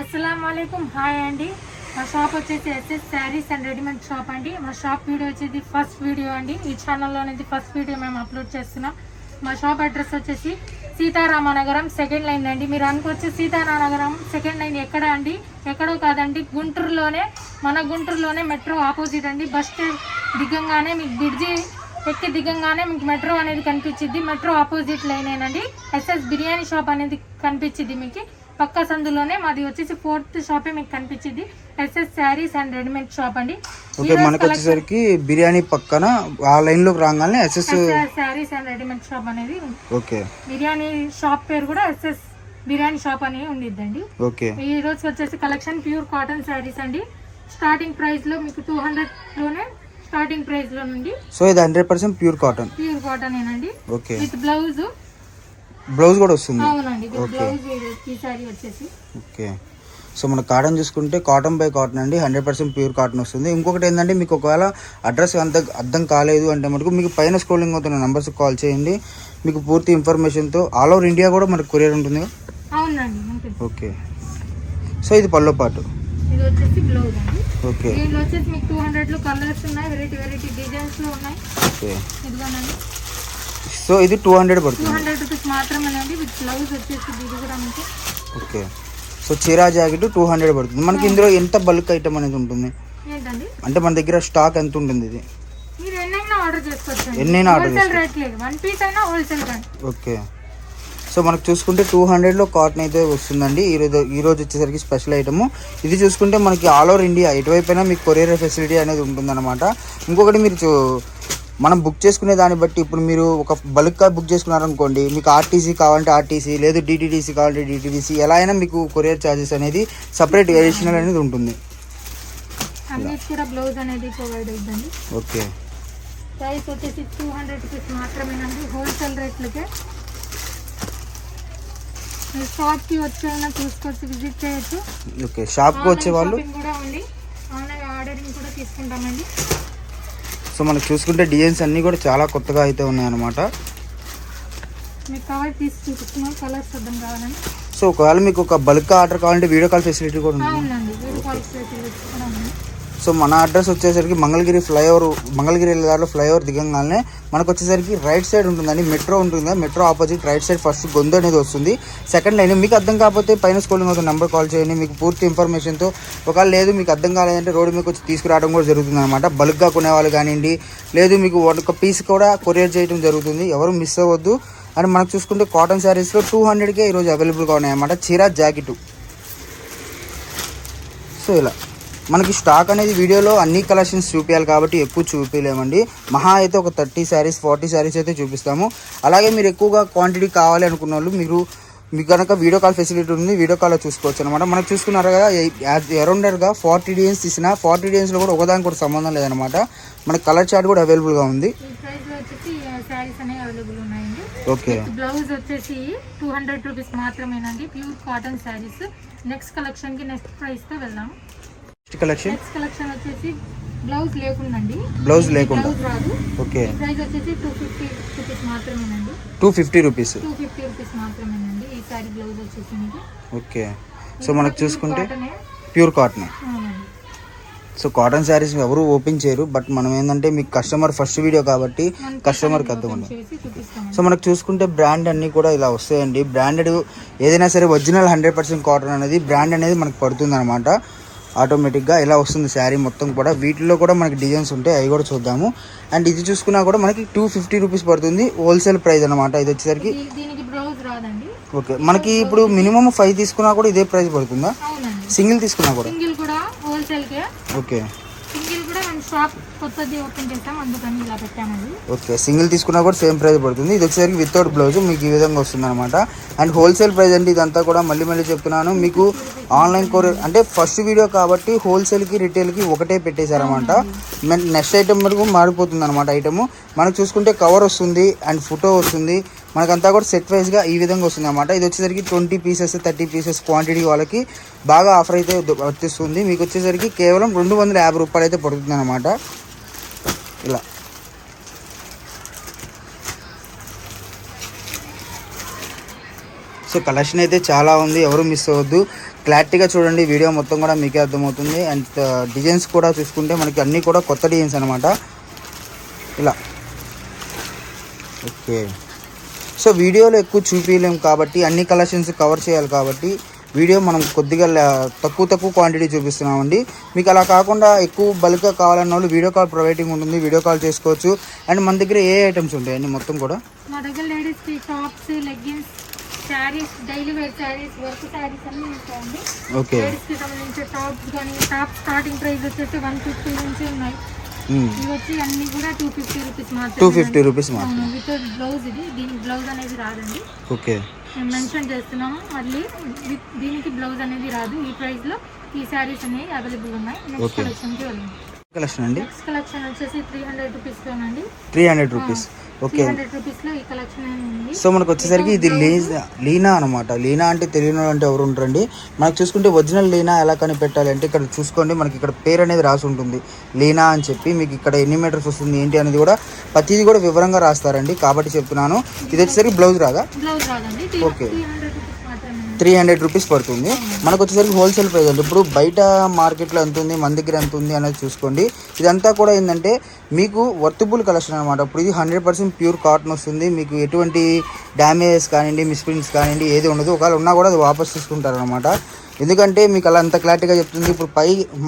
अस्सलामुअलैकुम हाय अंडी మా షాప్ వచ్చేసి SS saris and readymade shop అండి. మా షాప్ వీడియో వచ్చేసి ఫస్ట్ వీడియో అండి. ఈ ఛానల్లో అనేది ఫస్ట్ వీడియో మేము అప్లోడ్ చేస్తున్నాం. మా షాప్ అడ్రస్ వచ్చేసి సీతారామనగరం సెకండ్ లైన్ అండి. మీరు అనుకోవచ్చు సీతారామనగరం సెకండ్ లైన్ ఎక్కడ అండి? ఎక్కడో కాదండి, గుంటూరులోనే, మన గుంటూరులోనే మెట్రో ఆపోజిట్ అండి. బస్ స్టాండ్ దిగంగానే మీకు బ్రిడ్జి ఎక్కి దిగంగానే మీకు మెట్రో అనేది కనిపించింది. మెట్రో ఆపోజిట్ లైనేనండి. ఎస్ఎస్ బిర్యానీ షాప్ అనేది కనిపించింది మీకు. పక్క సందులోనే మాది వచ్చేసి 4th షాపే మీకు కనిపించింది. SS saris and readymade shop అండి. ఓకే, మనకు వచ్చేసరికి బిర్యానీ పక్కన ఆ లైన్ లోకి రాగానే SS saris and readymade shop అనేది. ఓకే, బిర్యానీ షాప్ పేరు కూడా ఎస్ఎస్ బిర్యానీ షాప్ అని ఉండిద్దండి. ఓకే, ఈ రోజు వచ్చేసి కలెక్షన్ ప్యూర్ కాటన్ శారీస్ అండి. స్టార్టింగ్ ప్రైస్ లో మీకు 200 లోనే స్టార్టింగ్ ప్రైస్ లో నుండి. సో ఇది 100% ప్యూర్ కాటన్ ఏనండి. ఓకే, విత్ బ్లౌజ్ కూడా వస్తుంది. అవునండి, బ్లౌజ్ ఈ సారీ వచ్చేసి. ఓకే, సో మన కాటన్ చూసుకుంటే కాటన్ బై కాటన్ అండి, 100% ప్యూర్ కాటన్ వస్తుంది. ఇంకొకటి ఏంటంటే మీకు ఒకవేళ అడ్రస్ అంత అర్థం కాలేదు అంటే మటుకు మీకు పైన స్క్రోలింగ్ అవుతున్న నెంబర్స్కి కాల్ చేయండి. మీకు పూర్తి ఇన్ఫర్మేషన్తో ఆల్ ఓవర్ ఇండియా కూడా మనకు కొరియర్ ఉంటుంది. అవునండి. ఓకే, సో ఇది పల్లో పాటు, ఇది వచ్చేసి బ్లౌజ్ అండి. ఓకే, దీనిలో వచ్చేసి మీకు 200 లో కలర్స్ ఉన్నాయి, వెరైటీ డిజైన్స్ లో ఉన్నాయి. ఓకే, ఇదిగోనండి. సో ఇది 200 పడుతుంది. 200 రూపీస్ మాత్రమేనండి. విత్ బ్లౌజ్ వచ్చేసి ఇది కూడా మీకు. ఓకే, సో చీరా జాకెట్ 200 పడుతుంది. మనకి ఇందులో ఎంత బల్క్ ఐటమ్ అనేది ఉంటుంది ఏంటండి అంటే మన దగ్గర స్టాక్ ఎంత ఉంటుంది? ఇది మీరు ఎన్నైనా ఆర్డర్ చేసుకోవచ్చు, ఎన్నైనా ఆర్డర్ హోల్సేల్ రేట్ లేదు, 1 పీస్ అయినా హోల్సేల్ రేట్. ఓకే, సో మనకు చూసుకుంటే 200లో కాటన్ అయితే వస్తుందండి. ఈరోజు వచ్చేసరికి స్పెషల్ ఐటమ్ ఇది. చూసుకుంటే మనకి ఆల్ ఓవర్ ఇండియా ఎటువైపోయినా మీకు కొరియర్ ఫెసిలిటీ అనేది ఉంటుందన్నమాట. ఇంకొకటి మీరు మనం బుక్ చేసుకునే దాన్ని బట్టి, ఇప్పుడు మీరు ఒక బల్క్గా బుక్ చేసుకున్నారనుకోండి, మీకు ఆర్టీసీ కావాలంటే ఆర్టీసీ, లేదు డిటీడీసీ కావాలంటే డిటీడీసీ, ఎలా అయినా మీకు కొరియర్ ఛార్జెస్ అనేది సపరేట్ అడిషనల్ అనేది ఉంటుంది. కూడా బ్లౌజ్ అనేది ప్రొవైడ్ అవుతుంది. ఓకే, ప్రైస్ వచ్చేసి 200 రూపీస్ మాత్రమేనండి, హోల్సేల్ రేట్లకే. మీరు షాప్కి వచ్చైనా చూసుకొచ్చి విజిట్ చేయొచ్చు. ఓకే, షాప్కి వచ్చే వాళ్ళు కూడా ఉంది, ఆన్లైన్ ఆర్డరింగ్ కూడా తీసుకుంటామండి. సో మనకు చూసుకుంటే డిజైన్స్ అన్నీ కూడా చాలా కొత్తగా అయితే ఉన్నాయన్నమాట. మీకు కవర్ తీసి చూపిస్తున్నాం, కలర్స్ అర్థం కావాలని. సో ఒకవేళ మీకు ఒక బల్క్ ఆర్డర్ కావాలంటే వీడియో కాల్ ఫెసిలిటీ కూడా ఉంది. అవునండి, వీడియో కాల్ ఫెసిలిటీ కూడా ఉంది. సో మన అడ్రస్ వచ్చేసరికి మంగళగిరి దారిలో ఫ్లైఓవర్ దిగంగానే మనకు వచ్చేసరికి రైట్ సైడ్ ఉంటుందండి, మెట్రో ఉంటుంది. Metro opposite right side first గొంతు అనేది వస్తుంది, సెకండ్ లైన్. మీకు అర్థం కాకపోతే పైన స్క్రోలింగ్ అవుతున్న నెంబర్ కాల్ చేయండి. మీకు పూర్తి ఇన్ఫర్మేషన్తో, ఒకవేళ లేదు మీకు అర్థం కాలేదంటే రోడ్డు మీకు వచ్చి తీసుకురావడం కూడా జరుగుతుంది అనమాట. బల్క్గా కొనేవాళ్ళు కానివ్వండి, లేదు మీకు ఒక పీస్ కూడా కొరియర్ చేయడం జరుగుతుంది. ఎవరు మిస్ అవ్వద్దు. అండ్ మనకు చూసుకుంటే కాటన్ శారీస్లో 200కే ఈరోజు అవైలబుల్గా ఉన్నాయన్నమాట. చీరా జాకెట్. సో ఇలా మనకి స్టాక్ అనేది వీడియోలో అన్ని కలెక్షన్స్ చూపించాలి కాబట్టి ఎక్కువ చూపించలేమండి. మహా అయితే ఒక 30 శారీస్ 40 శారీస్ అయితే చూపిస్తాము. అలాగే మీరు ఎక్కువగా క్వాంటిటీ కావాలి అనుకున్న వాళ్ళు మీకు కనుక వీడియో కాల్ ఫెసిలిటీ ఉంది, వీడియో కాల్లో చూసుకోవచ్చు అనమాట. మనకు చూసుకున్నారు కదా, అరౌండర్గా 40 డిజైన్స్ తీసిన 40 డిజైన్స్లో కూడా ఒకదానికి కూడా సంబంధం లేదనమాట. మనకి కలర్ చార్ట్ కూడా అవైలబుల్గా ఉంది. ఓకే, బ్లౌజ్ వచ్చేసి 200 రూపీస్ మాత్రమేనండి, pure cotton saris. Next collection కి నెక్స్ట్ ప్రైస్ తో వెళ్దాం. కలెక్షన్ వచ్చేసి బ్లౌజ్ లేకుండండి, బ్లౌజ్ లేకుండా. రాదు. ఓకే, ప్రైస్ వచ్చేసి 250 రూపీస్ మాత్రమేనండి. 250 రూపీస్ మాత్రమేనండి ఈ సారీ బ్లౌజ్ వచ్చేసి మీకు. ఓకే, సో మనకు చూసుకుంటే pure cotton. So cotton saris ఎవరు ఓపెన్ చేయరు, బట్ మనం ఏంటంటే మీకు కస్టమర్ ఫస్ట్ వీడియో కాబట్టి కస్టమర్కి అర్థం ఉంది. సో మనకు చూసుకుంటే బ్రాండ్ అన్నీ కూడా ఇలా వస్తాయండి. బ్రాండెడ్ ఏదైనా సరే ఒరిజినల్ 100% కాటన్ అనేది బ్రాండ్ అనేది మనకు పడుతుంది అనమాట. ఆటోమేటిక్గా ఇలా వస్తుంది శారీ మొత్తం కూడా. వీటిలో కూడా మనకి డిజైన్స్ ఉంటాయి, అవి కూడా చూద్దాము. అండ్ ఇది చూసుకున్నా కూడా మనకి 250 రూపీస్ పడుతుంది, హోల్సేల్ ప్రైస్ అనమాట. ఇది వచ్చేసరికి ఓకే, మనకి ఇప్పుడు మినిమం 5 తీసుకున్నా కూడా ఇదే ప్రైస్ పడుతుందా? సింగిల్ తీసుకున్నా కూడా ఓకే. ఓకే, సింగిల్ తీసుకున్నా కూడా సేమ్ ప్రైస్ పడుతుంది. ఇది వచ్చేసరికి వితౌట్ బ్లౌజ్ మీకు ఈ విధంగా వస్తుంది అనమాట. అండ్ హోల్సేల్ ప్రైస్ అండి ఇదంతా కూడా. మళ్ళీ చెప్తున్నాను, మీకు ఆన్లైన్ కొరియర్ అంటే ఫస్ట్ వీడియో కాబట్టి హోల్సేల్కి రిటైల్కి ఒకటే పెట్టేశారనమాట. నెక్స్ట్ ఐటమ్ వరకు మారిపోతుంది అనమాట. ఐటమ్ మనకు చూసుకుంటే కవర్ వస్తుంది అండ్ ఫోటో వస్తుంది. మనకంతా కూడా సెట్ వైజ్గా ఈ విధంగా వస్తుంది అనమాట. ఇది వచ్చేసరికి 20 పీసెస్ 30 పీసెస్ క్వాంటిటీ వాళ్ళకి బాగా ఆఫర్ అయితే వర్తిస్తుంది. మీకు వచ్చేసరికి కేవలం 250 రూపాయలు అయితే పడుతుంది అనమాట. ఇలా సో కలెక్షన్ అయితే చాలా ఉంది, ఎవరు మిస్ అవ్వద్దు. క్లారిటీగా చూడండి, వీడియో మొత్తం కూడా మీకే అర్థమవుతుంది. అండ్ డిజైన్స్ కూడా చూసుకుంటే మనకి అన్నీ కూడా కొత్త డిజైన్స్ అనమాట. ఇలా ఓకే. సో వీడియోలో ఎక్కువ చూపించలేము కాబట్టి అన్ని కలెక్షన్స్ కవర్ చేయాలి కాబట్టి వీడియో మనం కొద్దిగా తక్కువ క్వాంటిటీ చూపిస్తున్నామండి. మీకు అలా కాకుండా ఎక్కువ బల్క్గా కావాలన్న వాళ్ళు వీడియో కాల్ ప్రొవైడింగ్ ఉంటుంది, వీడియో కాల్ చేసుకోవచ్చు. అండ్ మన దగ్గర ఏ ఐటమ్స్ ఉంటాయండి మొత్తం కూడా? మా దగ్గర లేడీస్ కి tops, leggings, saris, daily wear saris, work saris అన్ని ఉంటాయండి. ఓకే. లేడీస్ కి సంబంధించి టాప్స్ కానీ టాప్ స్టార్టింగ్ ప్రైస్ వచ్చేసి 150 నుంచి ఉన్నాయి. ఇవి వచ్చి అన్ని కూడా 250 రూపీస్ మాత్రమే. 250 రూపీస్ మాత్రమే. With blouse. ఇది దీనికి బ్లౌజ్ అనేది రాదండి. ఓకే. మెన్షన్ చేస్తున్నాము. మళ్ళీ దీనికి బ్లౌజ్ అనేది రాదు. ఈ ప్రైస్ లో ఈ శారీస్ అనేవి అవైలబుల్ ఉన్నాయి. నెక్స్ట్ కలెక్షన్ కి వెళ్ళండి. కలెక్షన్ అండి. నెక్స్ట్ కలెక్షన్ వచ్చేసి 300 రూపీస్ లోనండి. 300 రూపీస్. ఓకే. 300 రూపీస్ లో ఈ కలెక్షన్ ఉంది. సో మనకు వచ్చేసరికి ఇది లీనా అనమాట. లీనా అంటే తెలియని అంటే ఎవరు ఉంటారండి. మనకు చూసుకుంటే ఒరిజినల్ లీనా ఎలా కనిపెట్టాలి అంటే ఇక్కడ చూసుకోండి, మనకి ఇక్కడ పేరు అనేది రాసి ఉంటుంది లీనా అని చెప్పి. మీకు ఇక్కడ ఎన్ని మీటర్స్ వస్తుంది ఏంటి అనేది కూడా ప్రతిదీ కూడా వివరంగా రాస్తారండి, కాబట్టి చెప్తున్నాను. ఇది వచ్చేసరికి బ్లౌజ్ రాదా? బ్లౌజ్ రాదండి. ఓకే. 300 రూపీస్ పడుతుంది. మనకు వచ్చేసరికి హోల్సేల్ ప్రైస్ అండి. ఇప్పుడు బయట మార్కెట్లో ఎంత ఉంది, మన దగ్గర ఎంత ఉంది అనేది చూసుకోండి. ఇదంతా కూడా ఏంటంటే మీకు వర్తబుల్ కలెక్షన్ అనమాట. ఇప్పుడు ఇది 100% ప్యూర్ కాటన్ వస్తుంది. మీకు ఎటువంటి డ్యామేజెస్ కానివ్వండి, మిస్ప్రింట్స్ కానివ్వండి ఏది ఉండదు. ఒకవేళ ఉన్నా కూడా అది వాపస్ తీసుకుంటారు అనమాట. ఎందుకంటే మీకు అలా అంత క్లారిటీగా చెప్తుంది. ఇప్పుడు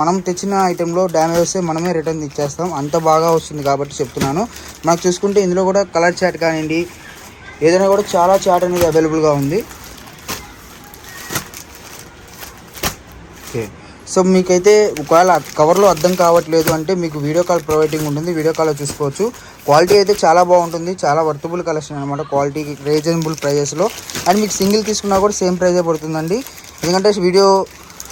మనం తెచ్చిన ఐటెంలో డ్యామేజ్ వస్తే మనమే రిటర్న్ ఇచ్చేస్తాం, అంత బాగా వస్తుంది కాబట్టి చెప్తున్నాను. మనకు చూసుకుంటే ఇందులో కూడా కలర్ చాట్ కానివ్వండి ఏదైనా కూడా చాలా చాట్ అనేది అవైలబుల్గా ఉంది. ఓకే. సో మీకైతే ఒకవేళ కవర్లో అర్థం కావట్లేదు అంటే మీకు వీడియో కాల్ ప్రొవైడింగ్ ఉంటుంది, వీడియో కాల్లో చూసుకోవచ్చు. క్వాలిటీ అయితే చాలా బాగుంటుంది, చాలా వర్తబుల్ కలెక్షన్ అనమాట. క్వాలిటీ రీజనబుల్ ప్రైజెస్లో. అండ్ మీకు సింగిల్ తీసుకున్నా కూడా సేమ్ ప్రైజే పడుతుందండి. ఎందుకంటే వీడియో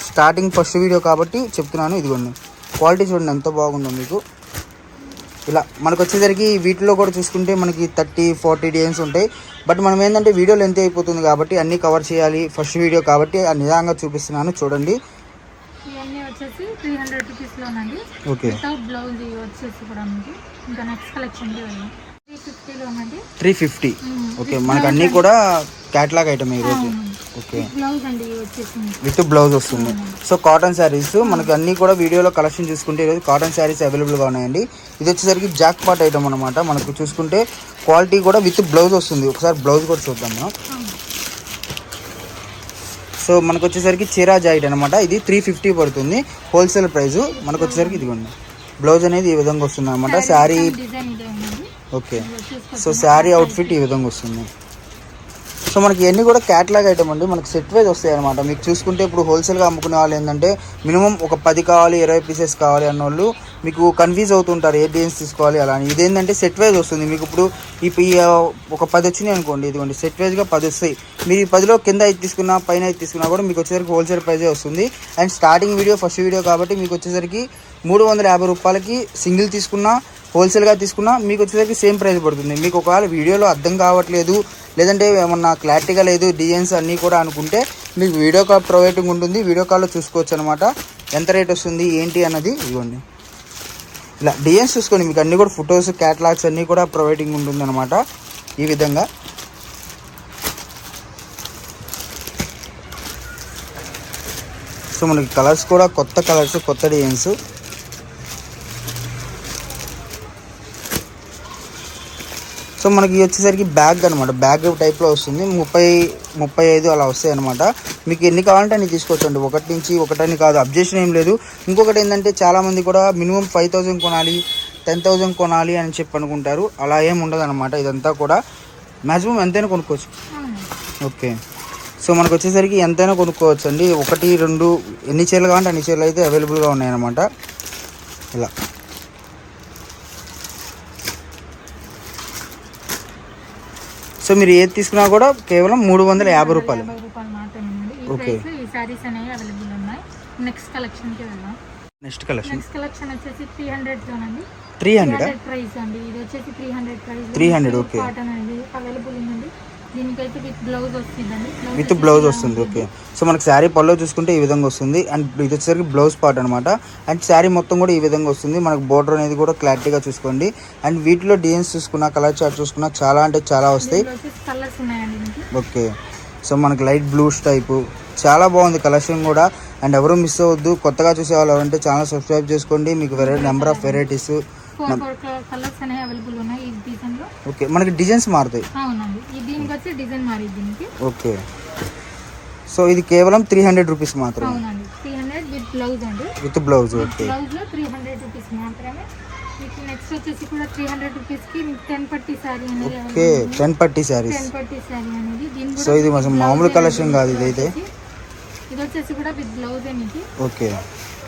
స్టార్టింగ్ ఫస్ట్ వీడియో కాబట్టి చెప్తున్నాను. ఇదిగోండి క్వాలిటీ చూడండి ఎంత బాగుందో మీకు. ఇలా మనకు వచ్చేసరికి వీటిలో కూడా చూసుకుంటే మనకి 30-40 డిజైన్స్ ఉంటాయి. బట్ మనం ఏంటంటే వీడియో లెంత్ అయిపోతుంది కాబట్టి అన్నీ కవర్ చేయాలి, ఫస్ట్ వీడియో కాబట్టి నిదానంగా చూపిస్తున్నాను చూడండి. ఇవన్నీ వచ్చేసి 300 రూపీస్ లోనండి. ఓకే. వితౌట్ బ్లౌజ్ వచ్చేసి కూడా ఉంది. ఇంకా నెక్స్ట్ కలెక్షన్ కి వెళ్ళాం. 350 లోనండి. 350. ఓకే. మనకు అన్నీ కూడా క్యాటలాగ్ ఐటమ్ ఈరోజు. ఓకే. బ్లౌజ్ అండి వచ్చేసి విత్ బ్లౌజ్ వస్తుంది. సో కాటన్ శారీస్ మనకి అన్నీ కూడా వీడియోలో కలెక్షన్ చూసుకుంటే ఈరోజు కాటన్ శారీస్ అవైలబుల్గా ఉన్నాయండి. ఇది వచ్చేసరికి జాక్ పాట్ ఐటమ్ అనమాట. మనకు చూసుకుంటే క్వాలిటీ కూడా విత్ బ్లౌజ్ వస్తుంది. ఒకసారి బ్లౌజ్ కూడా చూద్దాం మనం. సో మనకు వచ్చేసరికి చీరా జాకెట్ అనమాట. ఇది 350 పడుతుంది హోల్సేల్ ప్రైస్. మనకు వచ్చేసరికి ఇదిగోండి బ్లౌజ్ అనేది ఈ విధంగా వస్తుంది అనమాట. Sari okay. So sari outfit ఈ విధంగా వస్తుంది. సో మనకి ఇవన్నీ కూడా క్యాటలాగ్ ఐటమ్ అండి. మనకి సెట్ వైజ్ వస్తాయి అనమాట. మీకు చూసుకుంటే ఇప్పుడు హోల్సేల్గా అమ్ముకునే వాళ్ళు ఏంటంటే మినిమం ఒక 10 కావాలి, 20 పీసెస్ కావాలి అన్న వాళ్ళు మీకు కన్ఫ్యూజ్ అవుతుంటారు ఏ డిజైన్స్ తీసుకోవాలి అలా అని. ఇదేంటంటే సెట్ వైజ్ వస్తుంది. మీకు ఇప్పుడు ఒక 10 వచ్చినాయి అనుకోండి, ఇదిగోండి సెట్ వైజ్గా 10 వస్తాయి. మీరు ఈ 10లో కింద 5 తీసుకున్నా పైన 5 తీసుకున్నా కూడా మీకు వచ్చేసరికి హోల్సేల్ ప్రైజే వస్తుంది. And starting video first video కాబట్టి మీకు వచ్చేసరికి 350 రూపాయలకి సింగిల్ తీసుకున్నా హోల్సేల్గా తీసుకున్నా మీకు వచ్చేసరికి సేమ్ ప్రైస్ పడుతుంది. మీకు ఒకవేళ వీడియోలో అర్థం కావట్లేదు లేదంటే ఏమన్నా క్లారిటీగా లేదు డిజైన్స్ అన్నీ కూడా అనుకుంటే మీకు వీడియో కాల్ ప్రొవైడింగ్ ఉంటుంది, వీడియో కాల్లో చూసుకోవచ్చు అనమాట. ఎంత రేట్ వస్తుంది ఏంటి అన్నది ఇవ్వండి. ఇలా డిజైన్స్ చూసుకోండి, మీకు అన్నీ కూడా ఫొటోస్ క్యాటలాగ్స్ అన్నీ కూడా ప్రొవైడింగ్ ఉంటుంది అనమాట. ఈ విధంగా సో మనకి కలర్స్ కూడా కొత్త కలర్స్, కొత్త డిజైన్స్. సో మనకి వచ్చేసరికి బ్యాగ్ అనమాట. బ్యాగ్ టైప్లో వస్తుంది. 30-35 అలా వస్తాయి అనమాట. మీకు ఎన్ని కావాలంటే అన్ని తీసుకోవచ్చండి. ఒకటి నుంచి ఒకటని కాదు, అబ్జెక్షన్ ఏం లేదు. ఇంకొకటి ఏంటంటే చాలామంది కూడా మినిమం 5000 కొనాలి, 10,000 కొనాలి అని చెప్పి అనుకుంటారు. అలా ఏం ఉండదు అనమాట. ఇదంతా కూడా మ్యాక్సిమం ఎంతైనా కొనుక్కోవచ్చు. ఓకే. సో మనకు వచ్చేసరికి ఎంతైనా కొనుక్కోవచ్చు అండి. 1-2 ఎన్ని చీరలు కావాలంటే అన్ని చీరలు అయితే అవైలబుల్గా ఉన్నాయన్నమాట. ఇలా సో మీరు ఏది తీసుకున్నా కూడా కేవలం 350 రూపాయలు మాత్రమే. ఓకే. ఈ సారీస్ అనేవి అవైలబుల్ ఉన్నాయి. నెక్స్ట్ కలెక్షన్ కి వెళ్దాం. నెక్స్ట్ కలెక్షన్ వచ్చేసి 300 లోనండి. 300 ప్రైస్ అండి. ఇది వచ్చేసి 300 ప్రైస్. 300 ఓకే. కాటన్ అనేది అవైలబుల్ ఉందండి. దీనికైతే విత్ బ్లౌజ్ వస్తుందండి. విత్ బ్లౌజ్ వస్తుంది. ఓకే. సో మనకి శారీ పళ్ళు చూసుకుంటే ఈ విధంగా వస్తుంది. అండ్ ఇది వచ్చేసరికి బ్లౌజ్ పార్ట్ అనమాట. అండ్ శారీ మొత్తం కూడా ఈ విధంగా వస్తుంది. మనకు బోర్డర్ అనేది కూడా క్లారిటీగా చూసుకోండి. అండ్ వీటిలో డిజైన్స్ చూసుకున్నా, కలర్ చార్ట్ చూసుకున్నా చాలా అంటే చాలా వస్తాయి. కలర్స్ ఉన్నాయండి. ఓకే. సో మనకి లైట్ బ్లూస్ టైపు చాలా బాగుంది కలెక్షన్ కూడా. అండ్ ఎవరు మిస్ అవ్వద్దు. కొత్తగా చూసే వాళ్ళు ఎవరంటే ఛానల్ సబ్స్క్రైబ్ చేసుకోండి. మీకు నెంబర్ ఆఫ్ వెరైటీస్ కలర్స్ అనేవి అవైలబుల్ ఉన్నాయి ఈ డిజైన్ లో. ఓకే, మనకి డిజైన్స్ మారుతాయి. అవునండి, ఈ దీనికి వచ్చి డిజైన్ మారింది దీనికి. ఓకే, సో ఇది కేవలం 300 రూపీస్ మాత్రమే. అవునండి, 300 విత్ బ్లౌజ్ అండి. With blouse. ఓకే, బ్లౌజ్ లో 300 రూపీస్ మాత్రమే. మీకు నెక్స్ట్ వచ్చేసి కూడా 300 రూపీస్ కి మీకు 10 పట్టీ సారీ అనేది. ఓకే, 10 పట్టీ సారీస్. 10 పట్టీ సారీ అనేది దీని కూడా. సో ఇది మామూలు కలెక్షన్ కాదు ఇదైతే. ఇది వచ్చేసి కూడా విత్ బ్లౌజ్ మీకు. ఓకే,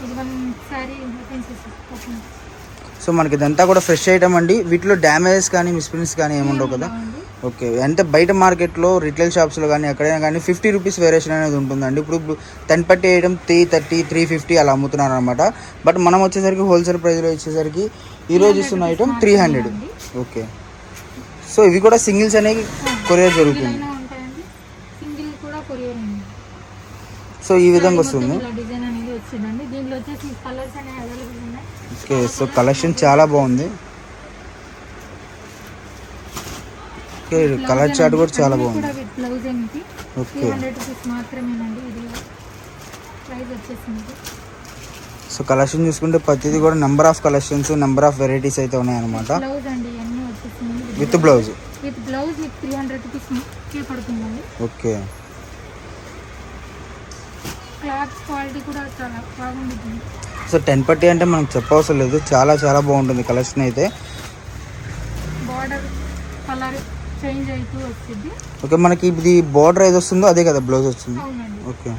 ఇది వన్ సారీ ఓపెన్ చేసి. సో మనకి ఇదంతా కూడా ఫ్రెష్ ఐటమ్ అండి. వీటిలో డ్యామేజెస్ కానీ మిస్ప్రింట్స్ కానీ ఏముండవు కదా. ఓకే, అంటే బయట మార్కెట్లో రిటైల్ షాప్స్లో కానీ ఎక్కడైనా కానీ 50 రూపీస్ వేరియేషన్ అనేది ఉంటుందండి. ఇప్పుడు 10 పట్టీ ఐటమ్ 330, 350 అలా అమ్ముతున్నారు అనమాట. బట్ మనం వచ్చేసరికి హోల్సేల్ ప్రైస్లో వచ్చేసరికి ఈరోజు ఇస్తున్న ఐటమ్ 300. ఓకే, సో ఇవి కూడా సింగిల్స్ అనేవి కొరియర్ జరుగుతుంది. సింగిల్ కూడా కొరియర్ ఉంది. సో ఈ విధంగా వస్తుంది. డిజైన్ అనేది వచ్చిందండి. దీంట్లో వచ్చేసి కలర్స్ అనేవి అవైలబుల్ ఉన్నాయి. ఓకే, సో కలెక్షన్ చాలా బాగుంది. ఓకే, కలర్ చార్ట్ కూడా చాలా బాగుంది. ఓకే, 300 రూపీస్ మాత్రమేనండి. ఇది ప్రైస్ వచ్చేసింది. సో కలెక్షన్ చూసుకుంటే ప్రతిదీ కూడా number of collections, number of varieties అయితే ఉన్నాయన్నమాట. బ్లౌజ్ అండి అన్నీ వచ్చేసింది. With blouse. విత్ బ్లౌజ్ మీకు 300 రూపీస్ పడుతుందండి. ఓకే, క్లాత్ క్వాలిటీ కూడా చాలా బాగుంది. సో 10 పట్టీ అంటే మనకు చెప్పవసరం లేదు, చాలా చాలా బాగుంటుంది కలెక్షన్ అయితే. బార్డర్ కలర్ చేంజ్ అవుతూ వచ్చింది. ఓకే, మనకి ఇది బార్డర్ ఏది వస్తుందో అదే కదా బ్లౌజ్ వస్తుంది. ఓకే,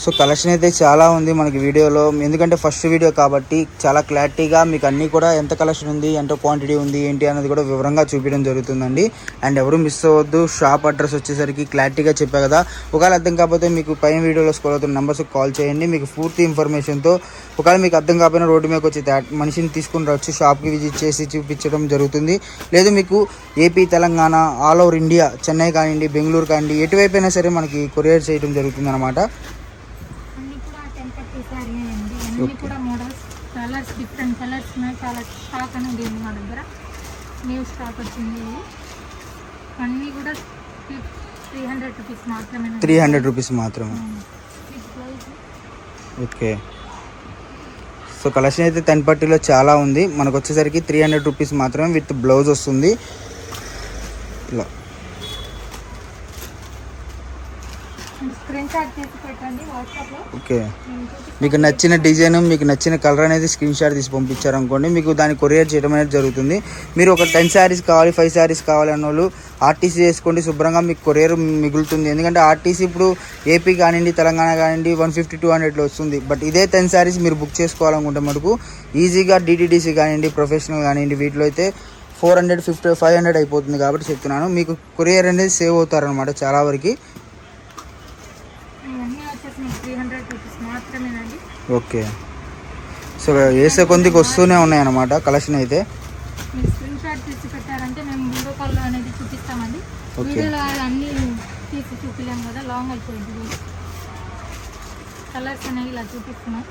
సో కలెక్షన్ అయితే చాలా ఉంది మనకి వీడియోలో. ఎందుకంటే ఫస్ట్ వీడియో కాబట్టి చాలా క్లారిటీగా మీకు అన్నీ కూడా ఎంత కలెక్షన్ ఉంది, ఎంత క్వాంటిటీ ఉంది, ఏంటి అనేది కూడా వివరంగా చూపించడం జరుగుతుందండి. అండ్ ఎవరు మిస్ అవ్వద్దు. షాప్ అడ్రస్ వచ్చేసరికి క్లారిటీగా చెప్పా కదా. ఒకవేళ అర్థం కాకపోతే మీకు పైన వీడియోలో స్క్రోల్ అవుతున్న నెంబర్స్కి కాల్ చేయండి. మీకు పూర్తి ఇన్ఫర్మేషన్తో ఒకవేళ మీకు అర్థం కాకపోయినా రోడ్డు మీదకి వచ్చి మనిషిని తీసుకుని వచ్చి షాప్కి విజిట్ చేసి చూపించడం జరుగుతుంది. లేదు మీకు AP, Telangana, all over India, Chennai కానివ్వండి, బెంగళూరు కానివ్వండి, ఎటువైపు అయినా సరే మనకి కొరియర్ చేయడం జరుగుతుంది అనమాట. అన్ని కూడా మోడల్స్, కలర్స్, డిఫరెంట్ కలర్స్ ఉన్నాయి. చాలా స్టాక్ అనేది ఉంది మా దగ్గర. న్యూ స్టాక్ వచ్చింది. అన్నీ కూడా 300 రూపీస్ మాత్రమే. 300 రూపీస్ మాత్రమే. ఓకే, సో కలెక్షన్ అయితే 10 పట్టీలో చాలా ఉంది. మనకు వచ్చేసరికి 300 రూపీస్ మాత్రమే విత్ బ్లౌజ్ వస్తుంది. ఇలా స్క్రీన్ షాట్ తీసి పెట్టండి వాట్సాప్లో. ఓకే, మీకు నచ్చిన డిజైన్, మీకు నచ్చిన కలర్ అనేది స్క్రీన్ షాట్ తీసి పంపించారనుకోండి, మీకు దాన్ని కొరియర్ చేయడం అనేది జరుగుతుంది. మీరు ఒక 10 శారీస్ కావాలి, 5 శారీస్ కావాలి అన్న వాళ్ళు ఆర్టీసీ చేసుకోండి, శుభ్రంగా మీకు కొరియర్ మిగులుతుంది. ఎందుకంటే ఆర్టీసీ ఇప్పుడు ఏపీ కానివ్వండి, తెలంగాణ కానివ్వండి 150-200లో వస్తుంది. బట్ ఇదే 10 శారీస్ మీరు బుక్ చేసుకోవాలనుకుంటే మటుకు ఈజీగా డిటీడీసీ కానివ్వండి, ప్రొఫెషనల్ కానివ్వండి వీటిలో అయితే 450, 500 అయిపోతుంది. కాబట్టి చెప్తున్నాను, మీకు కొరియర్ అనేది సేవ్ అవుతారనమాట చాలా వరకు. ఓకే, సో వేసే కొందికి వస్తూనే ఉన్నాయన్నమాట కలెక్షన్ అయితే. మీరు స్క్రీన్ షాట్ తీసి పెట్టారంటే మేము వీడియో కాల్లో అనేది చూపిస్తామండి. వీడియోలో అన్నీ తీసి చూపించాం కదా, లాంగ్ అయిపోయింది. కలర్స్ అనేవి ఇలా చూపిస్తున్నాం.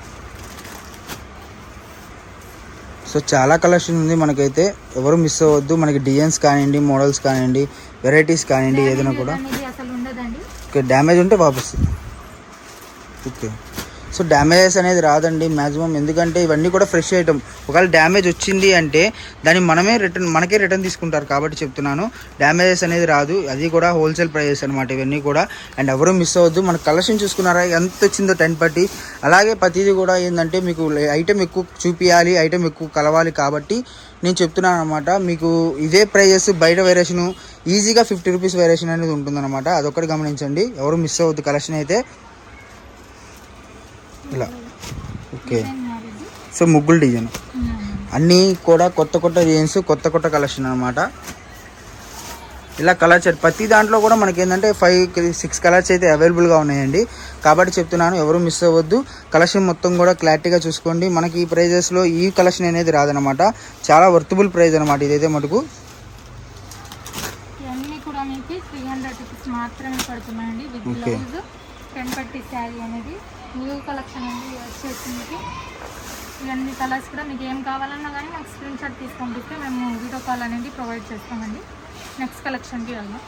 సో చాలా కలెక్షన్ ఉంది మనకైతే, ఎవరు మిస్ అవ్వద్దు. మనకి డిజైన్స్ కానివ్వండి, మోడల్స్ కానివ్వండి, వెరైటీస్ కానివ్వండి, ఏదైనా కూడా. అసలు ఉండదండి. ఓకే, డ్యామేజ్ ఉంటే వాపస్. ఓకే, సో డ్యామేజెస్ అనేది రాదండి మ్యాక్సిమం. ఎందుకంటే ఇవన్నీ కూడా ఫ్రెష్ ఐటమ్. ఒకవేళ డ్యామేజ్ వచ్చింది అంటే దాన్ని మనకే రిటర్న్ తీసుకుంటారు. కాబట్టి చెప్తున్నాను, డ్యామేజెస్ అనేది రాదు. అది కూడా హోల్సేల్ ప్రైజెస్ అనమాట ఇవన్నీ కూడా. అండ్ ఎవరు మిస్ అవ్వద్దు. మన కలెక్షన్ చూసుకున్నారా ఎంత వచ్చిందో 10 పట్టీ. అలాగే ప్రతిదీ కూడా ఏంటంటే మీకు ఐటమ్ ఎక్కువ చూపించాలి, ఐటమ్ ఎక్కువ కలవాలి. కాబట్టి నేను చెప్తున్నాను అనమాట, మీకు ఇదే ప్రైజెస్ బయట వేరియేషన్ ఈజీగా 50 రూపీస్ వేరియేషన్ అనేది ఉంటుందన్నమాట. అదొకటి గమనించండి, ఎవరు మిస్ అవ్వద్దు కలెక్షన్ అయితే. ఇలా ఓకే, సో ముగ్గులు డిజైన్ అన్నీ కూడా కొత్త డిజైన్స్, కొత్త కలెక్షన్ అనమాట. ఇలా కలర్ చార్ట్ ప్రతి దాంట్లో కూడా మనకి ఏంటంటే 5-6 కలర్స్ అయితే అవైలబుల్గా ఉన్నాయండి. కాబట్టి చెప్తున్నాను, ఎవరు మిస్ అవ్వద్దు. కలెక్షన్ మొత్తం కూడా క్లారిటీగా చూసుకోండి. మనకి ఈ ప్రైజెస్లో ఈ కలెక్షన్ అనేది రాదనమాట. చాలా వర్తబుల్ ప్రైస్ అనమాట ఇదైతే మటుకు. ఇవన్నీ కూడా మీకు 300 రూపీస్ మాత్రమే పడుతున్నాయండి. విత్ బ్లౌజ్ 10 పట్టీ శారీ అనేది న్యూ కలెక్షన్ అండి వచ్చేసింది. ఇవన్నీ కలర్స్ కూడా మీకు ఏం కావాలన్నా కానీ మాకు స్క్రీన్ షాట్ తీసి పంపిస్తే మేము వీడియో కాల్ అనేది ప్రొవైడ్ చేస్తామండి. నెక్స్ట్ కలెక్షన్కి వెళ్దాం.